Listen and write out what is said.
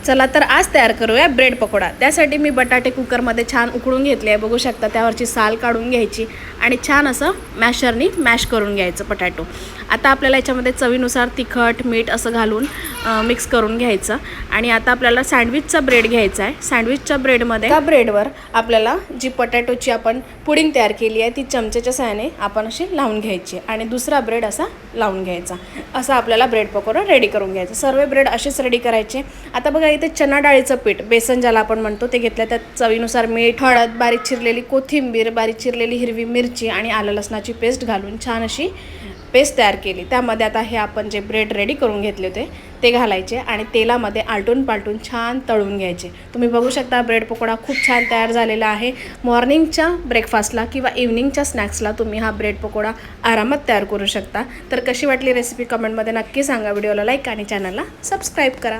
चला तर आज तयार करूया ब्रेड पकोडा। त्यासाठी मी बटाटे कुकरमध्ये छान उकळून घेतले आहे, बघू शकता। त्यावरची साल काढून घ्यायची आणि छान असं मॅशरनी मॅश करून घ्यायचं पोटॅटो। आता आपल्याला याच्यामध्ये चवीनुसार तिखट मीठ असं घालून मिक्स करून घ्यायचं। आणि आता आपल्याला सँडविचचा ब्रेड घ्यायचा आहे। सँडविचच्या ब्रेडमध्ये त्या ब्रेडवर आपल्याला जी पोटॅटोची आपण पुडिंग तयार केली आहे ती चमचेच्या सहाय्याने आपण अशी लावून घ्यायची आणि दुसरा ब्रेड असा लावून घ्यायचा। असं आपल्याला ब्रेड पकोडा रेडी करून घ्यायचा। सर्व ब्रेड असेच रेडी करायचे। आता बघा इथे चना डाळीचं पीठ, बेसन ज्याला आपण म्हणतो, ते घेतलं। त्यात चवीनुसार मीठ, हळद, बारीक चिरलेली कोथिंबीर, बारीक चिरलेली हिरवी मिरची आणि आलं लसणाची पेस्ट घालून छान अशी पेस्ट तयार केली। त्यामध्ये आता हे आपण जे ब्रेड रेडी करून घेतले होते ते घालायचे आणि तेलामध्ये आलटून पालटून छान तळून घ्यायचे। तुम्ही बघू शकता ब्रेड पकोडा खूप छान तयार झालेला आहे। मॉर्निंगच्या ब्रेकफास्टला किंवा इव्हनिंगच्या स्नॅक्सला तुम्ही हा ब्रेड पकोडा आरामात तयार करू शकता। तर कशी वाटली रेसिपी कमेंटमध्ये नक्की सांगा। व्हिडिओला लाईक आणि चॅनलला सबस्क्राईब करा।